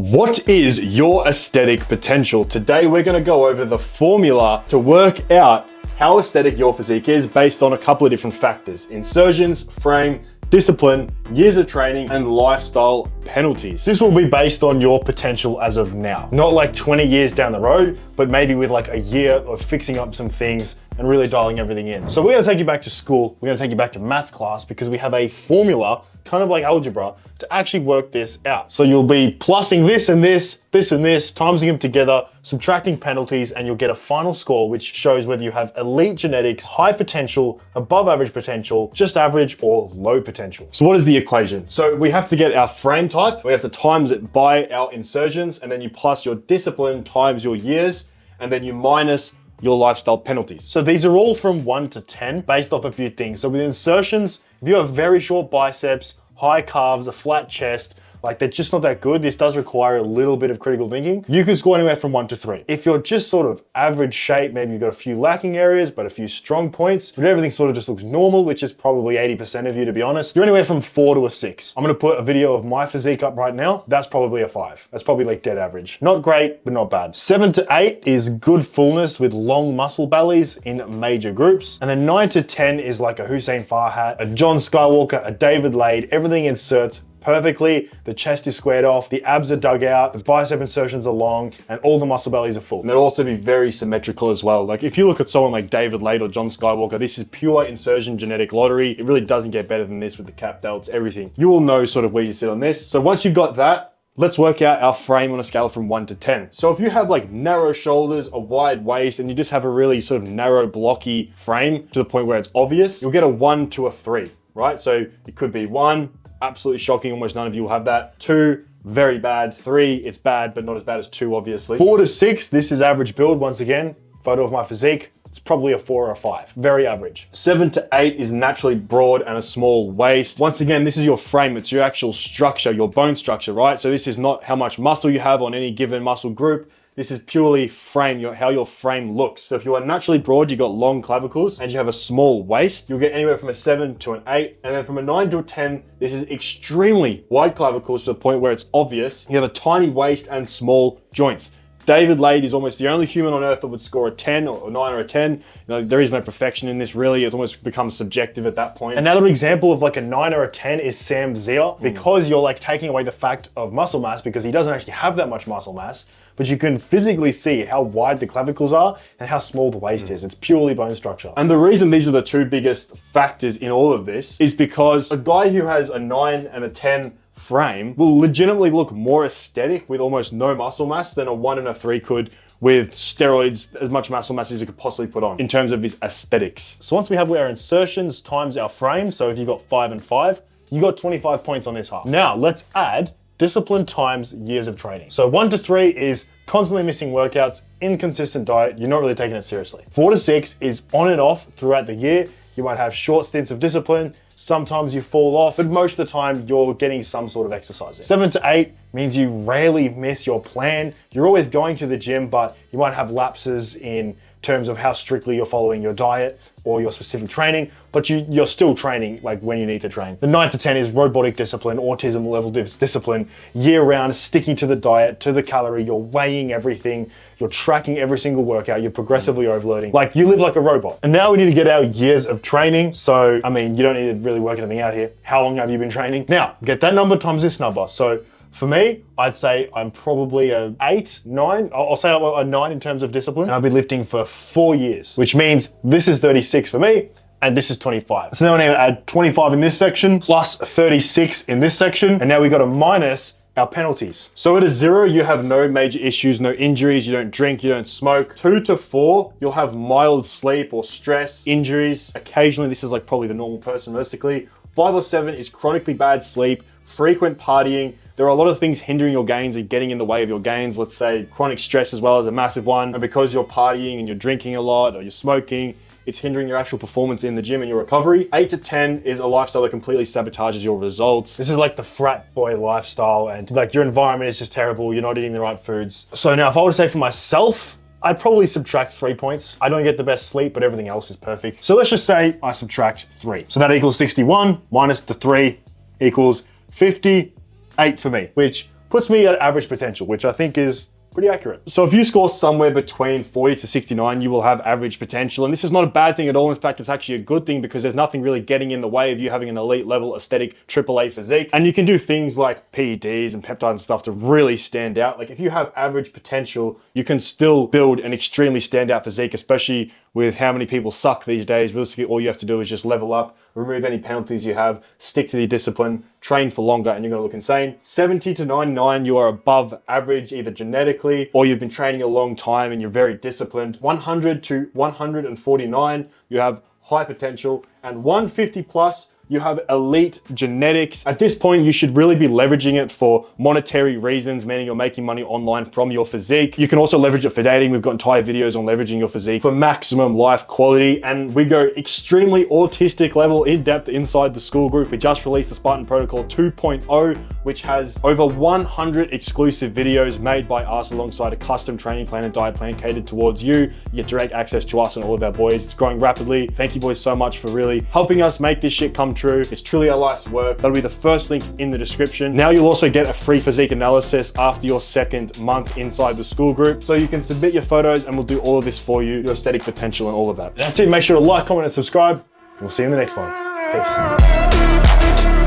What is your aesthetic potential? Today we're going to go over the formula to work out how aesthetic your physique is based on a couple of different factors: insertions, frame, discipline, years of training, and lifestyle penalties. This will be based on your potential as of now. Not like 20 years down the road, but maybe with like a year of fixing up some things and really dialing everything in. So we're gonna take you back to school. We're gonna take you back to maths class because we have a formula, kind of like algebra, to actually work this out. So you'll be plussing this and this, this and this, timesing them together, subtracting penalties, and you'll get a final score which shows whether you have elite genetics, high potential, above average potential, just average, or low potential. So what is the equation? So we have to get our frame type, we have to times it by our insertions, and then you plus your discipline times your years, and then you minus your lifestyle penalties. So these are all from 1 to 10 based off a few things. So with insertions, if you have very short biceps, high calves, a flat chest, like they're just not that good, this does require a little bit of critical thinking. You can score anywhere from 1 to 3. If you're just sort of average shape, maybe you've got a few lacking areas, but a few strong points, but everything sort of just looks normal, which is probably 80% of you, to be honest, you're anywhere from 4 to a 6. I'm gonna put a video of my physique up right now. That's probably a 5. That's probably like dead average. Not great, but not bad. 7 to 8 is good fullness with long muscle bellies in major groups. And then 9 to 10 is like a Hussein Farhat, a John Skywalker, a David Lade. Everything inserts perfectly, the chest is squared off, the abs are dug out, the bicep insertions are long, and all the muscle bellies are full. And they'll also be very symmetrical as well. Like if you look at someone like David Lade or John Skywalker, this is pure insertion genetic lottery. It really doesn't get better than this with the cap delts, everything. You will know sort of where you sit on this. So once you've got that, let's work out our frame on a scale from 1 to 10. So if you have like narrow shoulders, a wide waist, and you just have a really sort of narrow, blocky frame to the point where it's obvious, you'll get a 1 to a 3, right? So it could be 1, absolutely shocking, almost none of you will have that. 2, very bad. 3, it's bad, but not as bad as 2, obviously. 4 to 6, this is average build. Once again, photo of my physique. It's probably a 4 or a 5, very average. 7 to 8 is naturally broad and a small waist. Once again, this is your frame, it's your actual structure, your bone structure, right? So this is not how much muscle you have on any given muscle group. This is purely frame, how your frame looks. So if you are naturally broad, you've got long clavicles, and you have a small waist, you'll get anywhere from a 7 to an 8. And then from a 9 to a 10, this is extremely wide clavicles to the point where it's obvious. You have a tiny waist and small joints. David Lade is almost the only human on earth that would score a 10 or a 9 or a 10. You know, there is no perfection in this really. It almost becomes subjective at that point. Another example of like a 9 or a 10 is Sam Zia, because you're like taking away the fact of muscle mass because he doesn't actually have that much muscle mass, but you can physically see how wide the clavicles are and how small the waist is. It's purely bone structure. And the reason these are the two biggest factors in all of this is because a guy who has a 9 and a 10 frame will legitimately look more aesthetic with almost no muscle mass than a 1 and a 3 could with steroids, as much muscle mass as you could possibly put on in terms of his aesthetics. So once we have our insertions times our frame, so if you've got 5 and 5, you got 25 points on this half. Now let's add discipline times years of training. So 1 to 3 is constantly missing workouts, inconsistent diet, you're not really taking it seriously. 4 to 6 is on and off throughout the year. You might have short stints of discipline, sometimes you fall off, but most of the time you're getting some sort of exercise in. 7 to 8 means you rarely miss your plan. You're always going to the gym, but you might have lapses in terms of how strictly you're following your diet or your specific training, but you're still training like when you need to train. The 9 to 10 is robotic discipline, autism level discipline, year round, sticking to the diet, to the calorie, you're weighing everything, you're tracking every single workout, you're progressively overloading. Like you live like a robot. And now we need to get our years of training. So, I mean, you don't need to really work anything out here. How long have you been training? Now, get that number times this number. So for me, I'd say I'm probably a 8, 9. I'll say I'm a 9 in terms of discipline. And I've been lifting for 4 years, which means this is 36 for me, and this is 25. So now I need to add 25 in this section, plus 36 in this section, and now we got to minus our penalties. So at a 0, you have no major issues, no injuries, you don't drink, you don't smoke. 2 to 4, you'll have mild sleep or stress, injuries. Occasionally, this is like probably the normal person realistically. 5 or 7 is chronically bad sleep, frequent partying. There are a lot of things hindering your gains and getting in the way of your gains. Let's say chronic stress as well as a massive one. And because you're partying and you're drinking a lot or you're smoking, it's hindering your actual performance in the gym and your recovery. 8 to 10 is a lifestyle that completely sabotages your results. This is like the frat boy lifestyle and like your environment is just terrible. You're not eating the right foods. So now if I were to say for myself, I'd probably subtract 3 points. I don't get the best sleep, but everything else is perfect. So let's just say I subtract 3. So that equals 61 minus the 3 equals 58 for me, which puts me at average potential, which I think is pretty accurate. So if you score somewhere between 40 to 69, you will have average potential. And this is not a bad thing at all. In fact, it's actually a good thing because there's nothing really getting in the way of you having an elite level aesthetic AAA physique. And you can do things like PEDs and peptides and stuff to really stand out. Like if you have average potential, you can still build an extremely standout physique, especially with how many people suck these days. Realistically, all you have to do is just level up, remove any penalties you have, stick to the discipline, train for longer, and you're gonna look insane. 70 to 99, you are above average, either genetically or you've been training a long time and you're very disciplined. 100 to 149, you have high potential, and 150 plus, you have elite genetics. At this point, you should really be leveraging it for monetary reasons, meaning you're making money online from your physique. You can also leverage it for dating. We've got entire videos on leveraging your physique for maximum life quality. And we go extremely autistic level in depth inside the school group. We just released the Spartan Protocol 2.0, which has over 100 exclusive videos made by us alongside a custom training plan and diet plan catered towards you. You get direct access to us and all of our boys. It's growing rapidly. Thank you boys so much for really helping us make this shit come true. It's truly our life's work. That'll be the first link in the description. Now you'll also get a free physique analysis after your second month inside the school group. So you can submit your photos and we'll do all of this for you, your aesthetic potential and all of that. That's it. Make sure to like, comment, and subscribe. We'll see you in the next one. Peace.